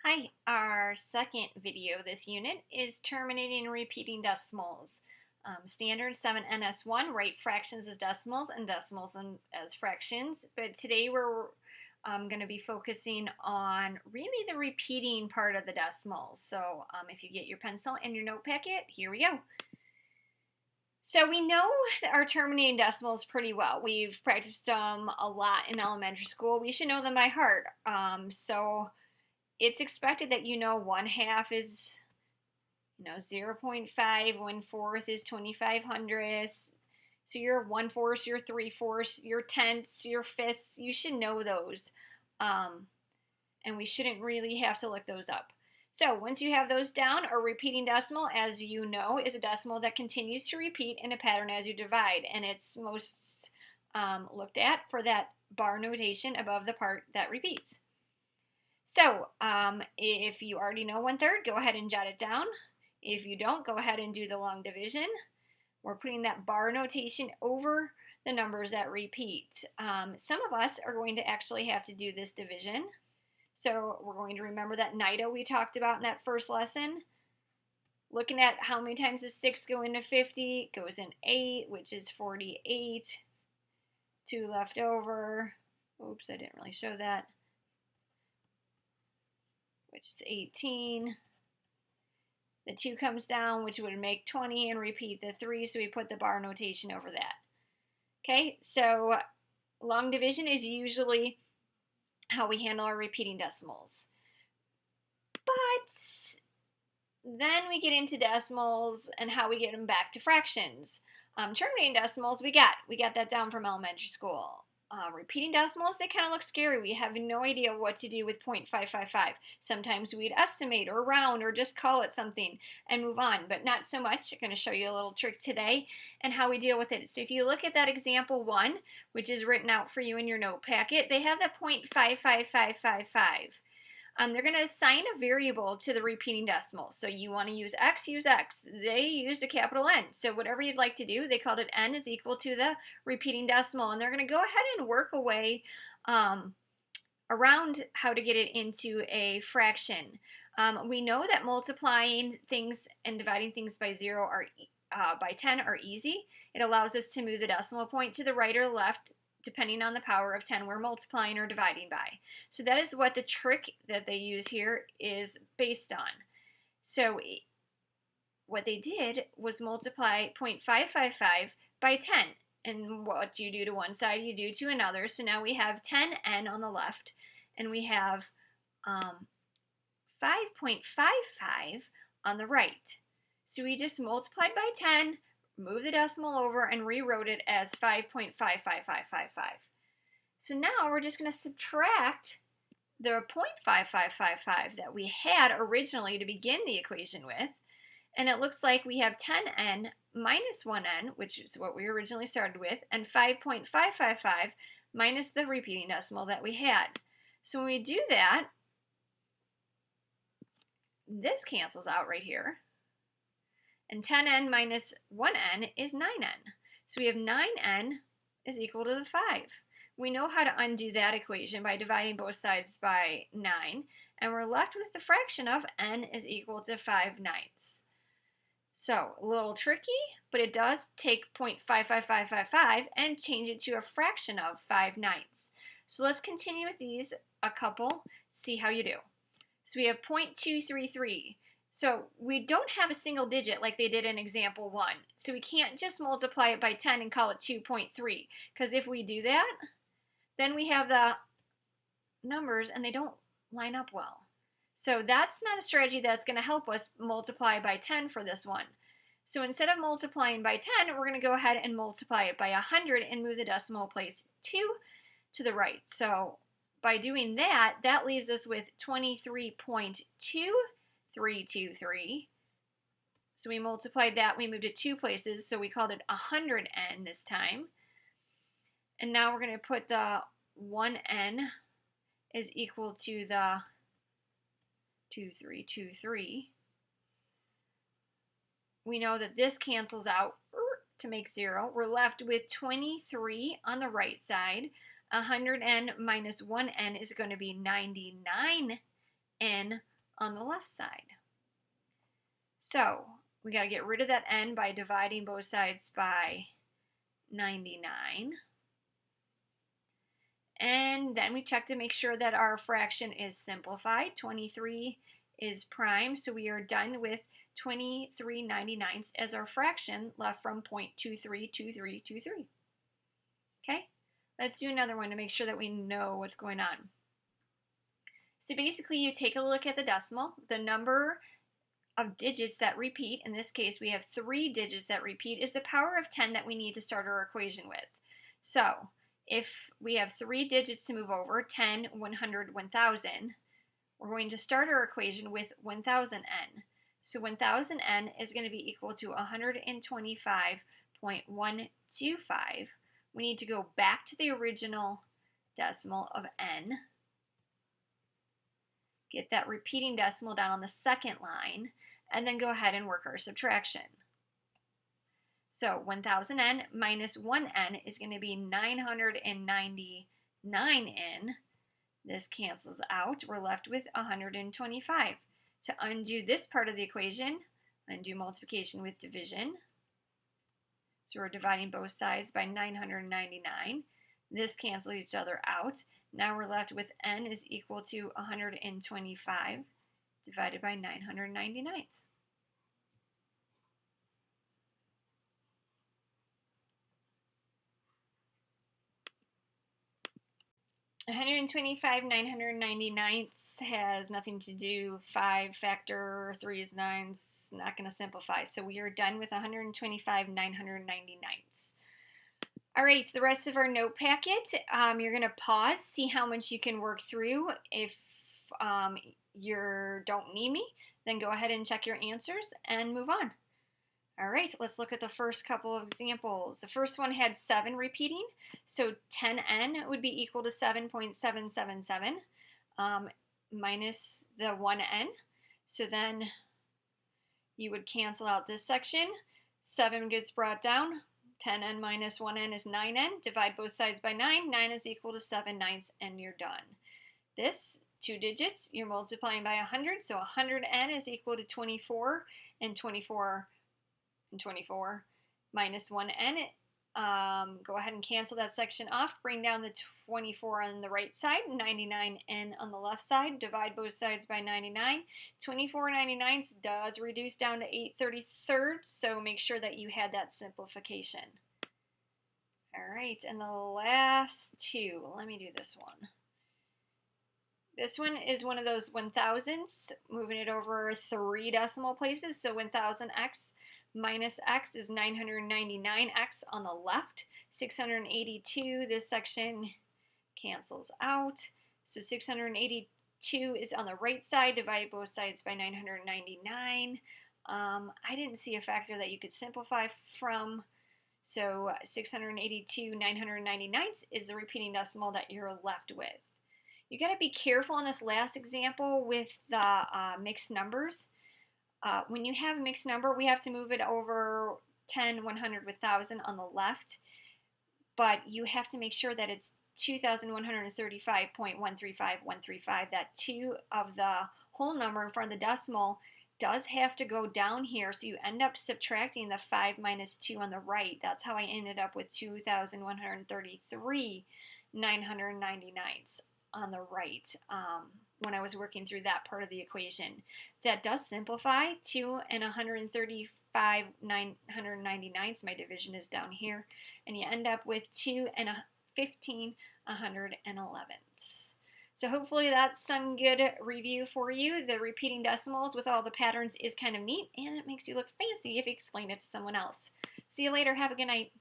Hi, our second video this unit is terminating and repeating decimals. Standard 7NS1, write fractions as decimals and decimals as fractions, but today we're going to be focusing on really the repeating part of the decimals. So if you get your pencil and your note packet, here we go. So we know our terminating decimals pretty well. We've practiced them a lot in elementary school. We should know them by heart. So it's expected that you know 1/2 is 0.5, 1/4 is 25 hundredths. So your 1/4, your 3/4, your tenths, your fifths, you should know those. And we shouldn't really have to look those up. So once you have those down, a repeating decimal, as you know, is a decimal that continues to repeat in a pattern as you divide. And it's most looked at for that bar notation above the part that repeats. So if you already know 1/3, go ahead and jot it down. If you don't, go ahead and do the long division. We're putting that bar notation over the numbers that repeat. Some of us are going to actually have to do this division. So we're going to remember that NIDA we talked about in that first lesson. Looking at how many times does 6 go into 50, goes in 8, which is 48. 2 left over. Oops, I didn't really show that. Which is 18. The 2 comes down, which would make 20, and repeat the 3, so we put the bar notation over that. Okay, so long division is usually how we handle our repeating decimals. But then we get into decimals and how we get them back to fractions. Terminating decimals, we got that down from elementary school. Repeating decimals, they kind of look scary. We have no idea what to do with 0.555. Sometimes we'd estimate or round or just call it something and move on, but not so much. I'm going to show you a little trick today and how we deal with it. So if you look at that example 1, which is written out for you in your note packet, they have the 0.55555. They're going to assign a variable to the repeating decimal. So you want to use x, use x. They used a capital N. So whatever you'd like to do, they called it n is equal to the repeating decimal. And they're going to go ahead and work away around how to get it into a fraction. We know that multiplying things and dividing things by 0 or by 10 are easy. It allows us to move the decimal point to the right or left depending on the power of 10 we're multiplying or dividing by. So that is what the trick that they use here is based on. So what they did was multiply 0.555 by 10. And what you do to one side, you do to another. So now we have 10n on the left, and we have 5.55 on the right. So we just multiplied by 10, moved the decimal over, and rewrote it as 5.55555. So now we're just going to subtract the 0.5555 that we had originally to begin the equation with, and it looks like we have 10n minus 1n, which is what we originally started with, and 5.555 minus the repeating decimal that we had. So when we do that, this cancels out right here. And 10n minus 1n is 9n. So we have 9n is equal to the 5. We know how to undo that equation by dividing both sides by 9. And we're left with the fraction of n is equal to 5/9. So a little tricky, but it does take 0.55555 and change it to a fraction of 5/9. So let's continue with these a couple, see how you do. So we have 0.233. So we don't have a single digit like they did in example 1. So we can't just multiply it by 10 and call it 2.3. Because if we do that, then we have the numbers and they don't line up well. So that's not a strategy that's going to help us multiply by 10 for this one. So instead of multiplying by 10, we're going to go ahead and multiply it by 100 and move the decimal place 2 to the right. So by doing that, that leaves us with 23.2323. So we multiplied that, we moved it 2 places, so we called it 100n this time. And now we're going to put the 1n is equal to the 2323. We know that this cancels out to make 0. We're left with 23 on the right side. 100n minus 1n is going to be 99n on the left side. So we got to get rid of that n by dividing both sides by 99. And then we check to make sure that our fraction is simplified. 23 is prime, so we are done with 23/99 as our fraction left from 0.232323. Okay, let's do another one to make sure that we know what's going on. So basically you take a look at the decimal, the number of digits that repeat, in this case we have 3 digits that repeat, is the power of 10 that we need to start our equation with. So if we have 3 digits to move over, 10, 100, 1000, we're going to start our equation with 1000n. So 1000n is going to be equal to 125.125. We need to go back to the original decimal of n, get that repeating decimal down on the second line, and then go ahead and work our subtraction. So 1000n minus 1n is going to be 999n. This cancels out. We're left with 125. To undo this part of the equation, undo multiplication with division. So we're dividing both sides by 999. This cancels each other out. Now we're left with n is equal to 125 divided by 999. 125/999 has nothing to do. 5 factor 3 is 9. It's not going to simplify. So we are done with 125/999. All right, the rest of our note packet, you're going to pause, see how much you can work through. If you don't need me, then go ahead and check your answers and move on. All right, so let's look at the first couple of examples. The first one had 7 repeating, so 10n would be equal to 7.777 minus the 1n. So then you would cancel out this section. 7 gets brought down. 10n minus 1n is 9n. Divide both sides by 9. 9 is equal to 7/9, and you're done. This, 2 digits, you're multiplying by 100, so 100n is equal to 24, and 24 minus 1n. Go ahead and cancel that section off. Bring down the 24 on the right side, 99n on the left side. Divide both sides by 99. 24/99 does reduce down to 8/33, so make sure that you had that simplification. All right, and the last two. Let me do this one. This one is one of those 1000s, moving it over 3 decimal places, so 1000x minus x is 999x on the left. 682, this section cancels out. So 682 is on the right side. Divide both sides by 999. I didn't see a factor that you could simplify from. So 682/999 is the repeating decimal that you're left with. You got to be careful in this last example with the mixed numbers. When you have a mixed number, we have to move it over 10, 100, 1000 on the left, but you have to make sure that it's 2135.135135. That 2 of the whole number in front of the decimal does have to go down here, so you end up subtracting the 5 minus 2 on the right. That's how I ended up with 2133/999 on the right when I was working through that part of the equation. That does simplify. 2 and 135/999, my division is down here, and you end up with 2 and 15/111. So hopefully that's some good review for you. The repeating decimals with all the patterns is kind of neat, and it makes you look fancy if you explain it to someone else. See you later. Have a good night.